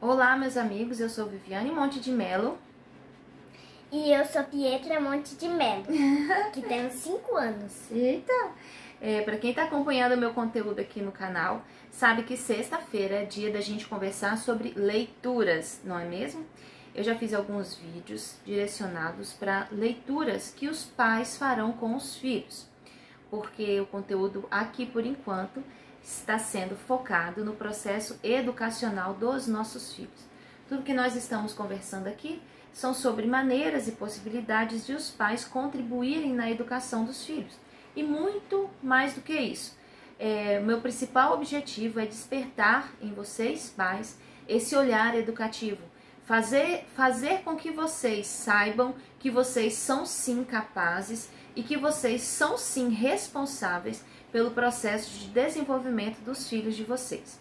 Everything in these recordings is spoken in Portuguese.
Olá, meus amigos, eu sou Viviane Monte de Melo. E eu sou Pietra Monte de Melo, que tem 5 anos. Eita! Para quem está acompanhando o meu conteúdo aqui no canal, sabe que sexta-feira é dia da gente conversar sobre leituras, não é mesmo? Eu já fiz alguns vídeos direcionados para leituras que os pais farão com os filhos, porque o conteúdo aqui, por enquanto, está sendo focado no processo educacional dos nossos filhos. Tudo que nós estamos conversando aqui são sobre maneiras e possibilidades de os pais contribuírem na educação dos filhos. E muito mais do que isso. Meu principal objetivo é despertar em vocês, pais, esse olhar educativo. Fazer com que vocês saibam que vocês são sim capazes e que vocês são sim responsáveis pelo processo de desenvolvimento dos filhos de vocês.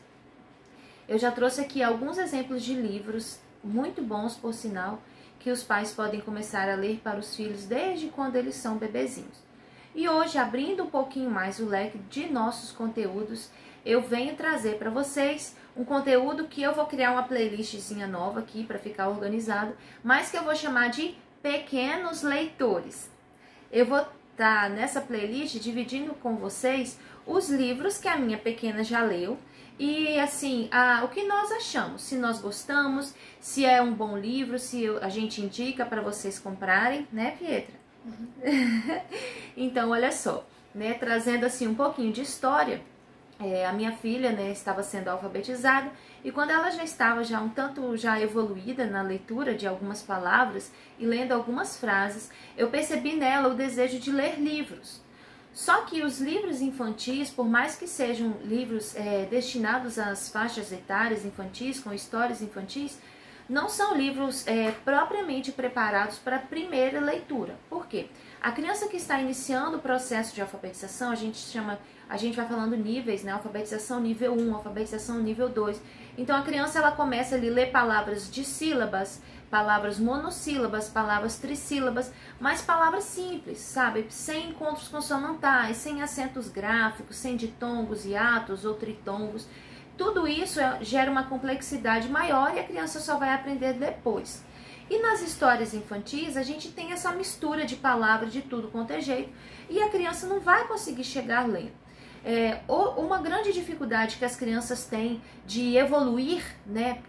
Eu já trouxe aqui alguns exemplos de livros, muito bons por sinal, que os pais podem começar a ler para os filhos desde quando eles são bebezinhos. E hoje, abrindo um pouquinho mais o leque de nossos conteúdos, eu venho trazer para vocês um conteúdo que eu vou criar uma playlistzinha nova aqui para ficar organizado, mas que eu vou chamar de Pequenos Leitores. Eu vou estar nessa playlist dividindo com vocês os livros que a minha pequena já leu e assim, o que nós achamos, se nós gostamos, se é um bom livro, se a gente indica para vocês comprarem, né, Pietra? Uhum. Então, olha só, né, trazendo assim um pouquinho de história. A minha filha, né, estava sendo alfabetizada e quando ela já estava um tanto evoluída na leitura de algumas palavras e lendo algumas frases, eu percebi nela o desejo de ler livros. Só que os livros infantis, por mais que sejam livros destinados às faixas etárias infantis, com histórias infantis, não são livros propriamente preparados para a primeira leitura. Por quê? A criança que está iniciando o processo de alfabetização, a gente vai falando níveis, né? Alfabetização nível 1, alfabetização nível 2. Então a criança ela começa a ler palavras de sílabas, palavras monossílabas, palavras trissílabas, mas palavras simples, sabe? Sem encontros consonantais, sem acentos gráficos, sem ditongos, hiatos ou tritongos. Tudo isso gera uma complexidade maior e a criança só vai aprender depois. E nas histórias infantis, a gente tem essa mistura de palavras de tudo quanto é jeito e a criança não vai conseguir chegar lendo. Uma grande dificuldade que as crianças têm de evoluir, né,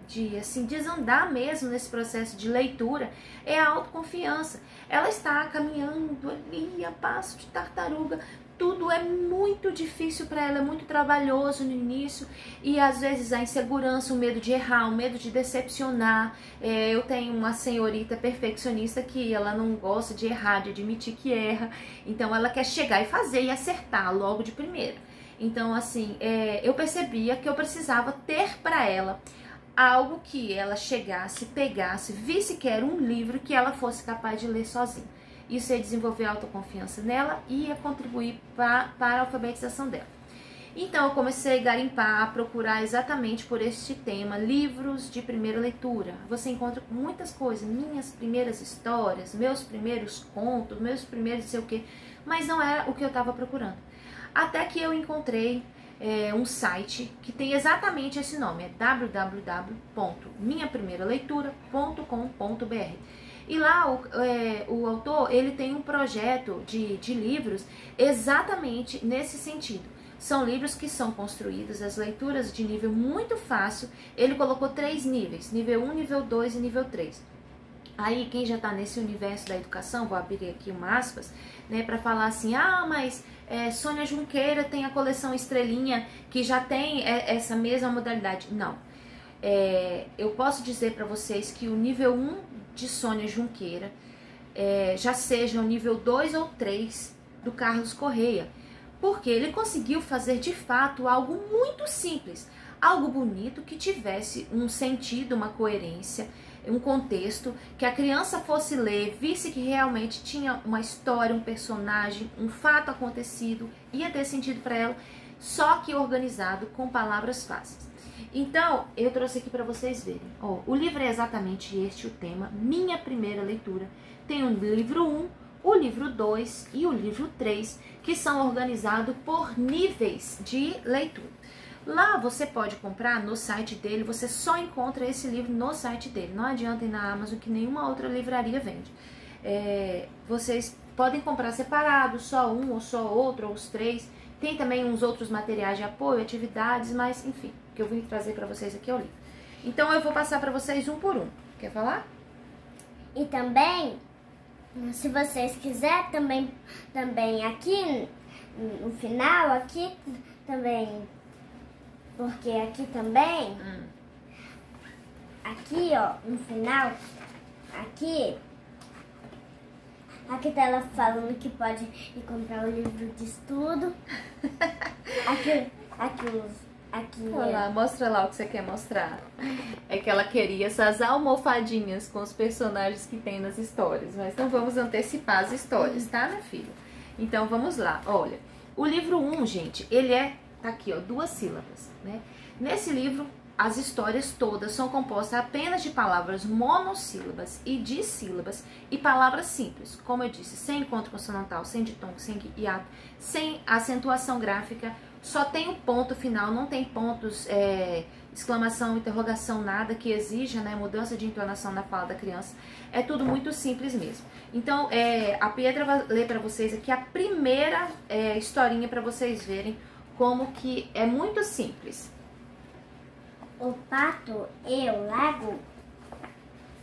de assim, desandar mesmo nesse processo de leitura, é a autoconfiança. Ela está caminhando ali a passo de tartaruga. Tudo é muito difícil para ela, é muito trabalhoso no início e às vezes a insegurança, o medo de errar, o medo de decepcionar. Eu tenho uma senhorita perfeccionista que ela não gosta de errar, de admitir que erra, então ela quer chegar e fazer e acertar logo de primeira. Então assim, eu percebia que eu precisava ter para ela algo que ela chegasse, pegasse, visse que era um livro que ela fosse capaz de ler sozinha. Isso ia desenvolver autoconfiança nela e ia contribuir para a alfabetização dela. Então, eu comecei a garimpar, a procurar exatamente por este tema, livros de primeira leitura. Você encontra muitas coisas, minhas primeiras histórias, meus primeiros contos, meus primeiros não sei o quê, mas não era o que eu estava procurando. Até que eu encontrei um site que tem exatamente esse nome, é www.minhaprimeiraleitura.com.br. E lá o autor ele tem um projeto de livros exatamente nesse sentido. São livros que são construídos, as leituras de nível muito fácil. Ele colocou 3 níveis, nível 1, nível 2 e nível 3. Aí quem já está nesse universo da educação, vou abrir aqui uma aspas, né, para falar assim, mas Sônia Junqueira tem a coleção Estrelinha que já tem essa mesma modalidade. Não. Eu posso dizer para vocês que o nível 1 de Sônia Junqueira já seja o nível 2 ou 3 do Carlos Correia, porque ele conseguiu fazer de fato algo muito simples, algo bonito que tivesse um sentido, uma coerência, um contexto, que a criança fosse ler, visse que realmente tinha uma história, um personagem, um fato acontecido, ia ter sentido para ela, só que organizado com palavras fáceis. Então, eu trouxe aqui para vocês verem. O livro é exatamente este, o tema, Minha Primeira Leitura. Tem o livro 1, o livro 2 e o livro 3, que são organizados por níveis de leitura. Lá você pode comprar no site dele, você só encontra esse livro no site dele. Não adianta ir na Amazon, que nenhuma outra livraria vende. Vocês podem comprar separado, só um ou só outro, ou os três. Tem também uns outros materiais de apoio, atividades, mas enfim, o que eu vim trazer para vocês aqui é o livro. Então eu vou passar para vocês um por um. Quer falar? E também, se vocês quiserem, também aqui no final, aqui também, porque aqui também, aqui ó, no final, aqui tá ela falando que pode ir comprar o livro de estudo. Olha lá, mostra lá o que você quer mostrar. É que ela queria essas almofadinhas com os personagens que tem nas histórias. Mas não vamos antecipar as histórias, tá, minha filha? Então vamos lá, olha. O livro 1, gente, ele tá aqui, ó, 2 sílabas, né? Nesse livro, as histórias todas são compostas apenas de palavras monossílabas e dissílabas e palavras simples, como eu disse, sem encontro consonantal, sem ditongo, sem hiato, sem acentuação gráfica, só tem o ponto final, não tem pontos, exclamação, interrogação, nada que exija, né, mudança de entonação na fala da criança. É tudo muito simples mesmo. Então, a Pietra vai ler para vocês aqui a primeira historinha para vocês verem como que é muito simples. O pato e o lago.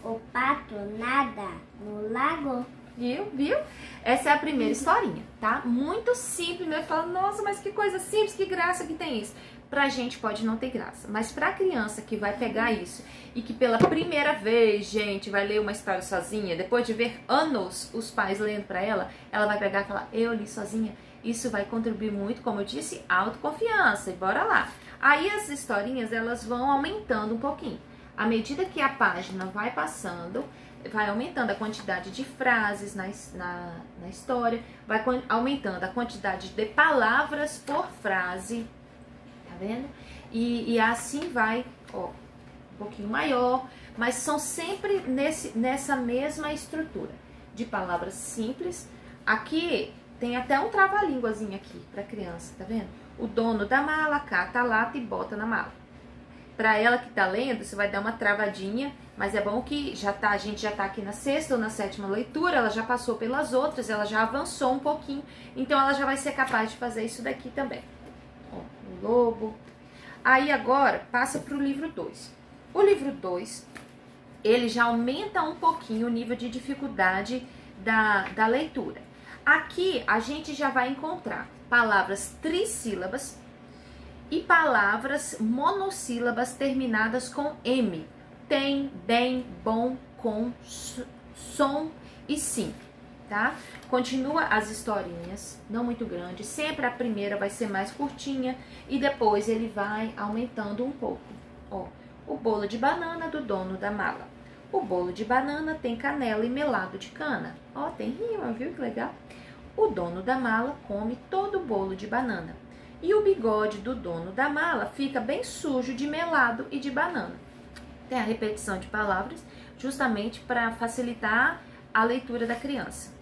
O pato nada no lago. Viu? Essa é a primeira historinha, tá? Muito simples, né? Fala, nossa, mas que coisa simples, que graça que tem isso. Pra gente pode não ter graça, mas pra criança que vai pegar isso e que pela primeira vez, gente, vai ler uma história sozinha, depois de ver anos os pais lendo pra ela, ela vai pegar e falar, eu li sozinha. Isso vai contribuir muito, como eu disse, autoconfiança. E bora lá. Aí as historinhas, elas vão aumentando um pouquinho. À medida que a página vai passando, vai aumentando a quantidade de frases na história, vai aumentando a quantidade de palavras por frase, tá vendo? E assim vai, ó, um pouquinho maior, mas são sempre nessa mesma estrutura de palavras simples. Aqui tem até um trava-línguazinho aqui pra criança, tá vendo? O dono da mala cata a lata e bota na mala. Para ela que tá lendo, você vai dar uma travadinha, mas é bom que a gente já tá aqui na 6ª ou na 7ª leitura, ela já passou pelas outras, ela já avançou um pouquinho, então ela já vai ser capaz de fazer isso daqui também. Ó, o lobo. Aí agora passa pro livro 2. O livro 2, ele já aumenta um pouquinho o nível de dificuldade da leitura. Aqui a gente já vai encontrar palavras trissílabas e palavras monossílabas terminadas com M. Tem, bem, bom, com, som e sim, tá? Continua as historinhas, não muito grandes. Sempre a primeira vai ser mais curtinha e depois ele vai aumentando um pouco. Ó, o bolo de banana do dono da mala. O bolo de banana tem canela e melado de cana. Ó, tem rima, viu que legal? O dono da mala come todo o bolo de banana. E o bigode do dono da mala fica bem sujo de melado e de banana. Tem a repetição de palavras justamente para facilitar a leitura da criança.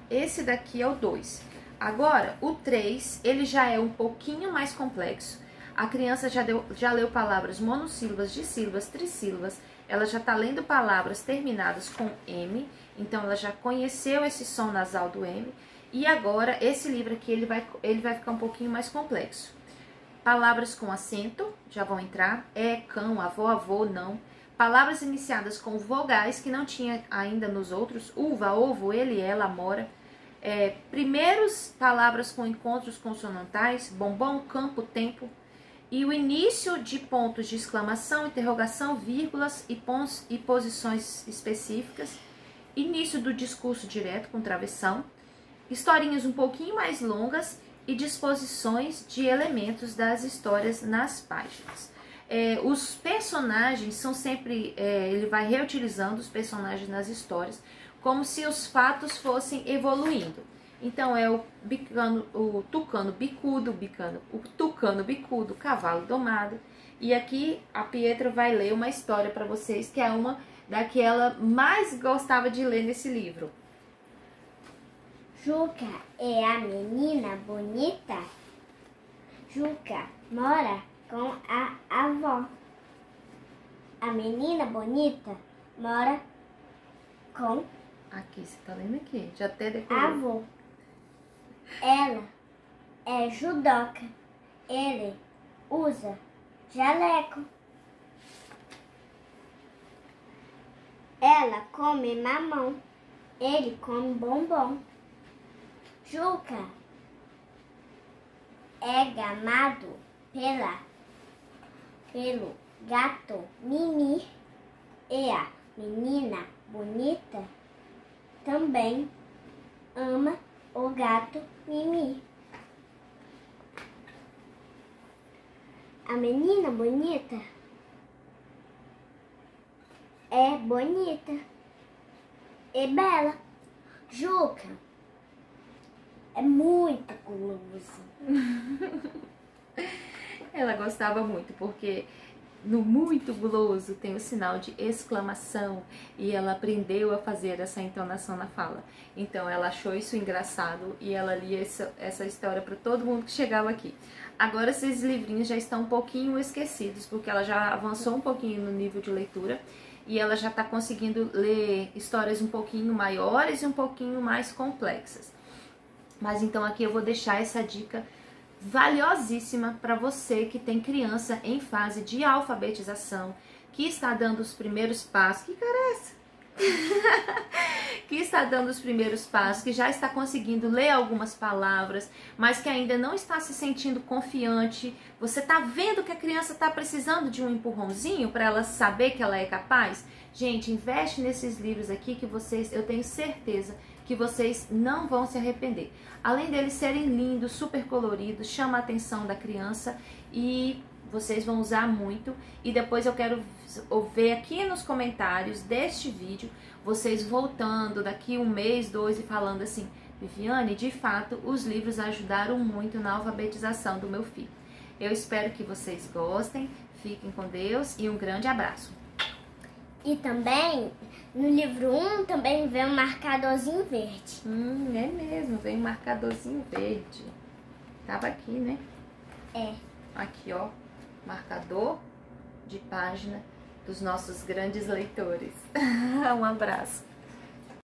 Esse daqui é o 2. Agora, o 3, ele já é um pouquinho mais complexo. A criança já leu palavras monossílabas, dissílabas, trissílabas. Ela já está lendo palavras terminadas com M. Então, ela já conheceu esse som nasal do M. E agora, esse livro aqui, ele vai ficar um pouquinho mais complexo. Palavras com acento já vão entrar. Cão, avó, avô, não. Palavras iniciadas com vogais, que não tinha ainda nos outros. Uva, ovo, ele, ela, mora. Primeiros palavras com encontros consonantais. Bombom, campo, tempo. E o início de pontos de exclamação, interrogação, vírgulas e posições específicas. Início do discurso direto com travessão. Historinhas um pouquinho mais longas e disposições de elementos das histórias nas páginas. Os personagens são sempre, ele vai reutilizando os personagens nas histórias, como se os fatos fossem evoluindo. Então é o tucano bicudo, o tucano bicudo, cavalo domado. E aqui a Pietra vai ler uma história para vocês, que é uma da que ela mais gostava de ler nesse livro. Juca é a menina bonita. Juca mora com a avó. A menina bonita mora com Aqui, você tá lendo aqui? Já até a decorou. avó. Ela é judoca. Ele usa jaleco. Ela come mamão. Ele come bombom. Juca é gamado pelo gato Mimi. E a menina bonita também ama o gato Mimi. A menina bonita é bonita e bela. Juca é muito guloso. Ela gostava muito, porque no muito guloso tem o sinal de exclamação e ela aprendeu a fazer essa entonação na fala. Então ela achou isso engraçado e ela lia essa história para todo mundo que chegava aqui. Agora esses livrinhos já estão um pouquinho esquecidos, porque ela já avançou um pouquinho no nível de leitura e ela já está conseguindo ler histórias um pouquinho maiores e um pouquinho mais complexas. Mas então aqui eu vou deixar essa dica valiosíssima para você que tem criança em fase de alfabetização, que está dando os primeiros passos. Que cara é essa? Que está dando os primeiros passos, que já está conseguindo ler algumas palavras, mas que ainda não está se sentindo confiante. Você está vendo que a criança está precisando de um empurrãozinho para ela saber que ela é capaz? Gente, investe nesses livros aqui que eu tenho certeza que vocês não vão se arrepender. Além deles serem lindos, super coloridos, chama a atenção da criança e vocês vão usar muito. E depois eu quero ver aqui nos comentários deste vídeo, vocês voltando daqui um mês, 2 e falando assim: Viviane, de fato, os livros ajudaram muito na alfabetização do meu filho. Eu espero que vocês gostem, fiquem com Deus e um grande abraço. E também, no livro 1, também vem um marcadorzinho verde. É mesmo, vem um marcadorzinho verde. Tava aqui, né? É. Aqui, ó, marcador de página dos nossos grandes leitores. Um abraço.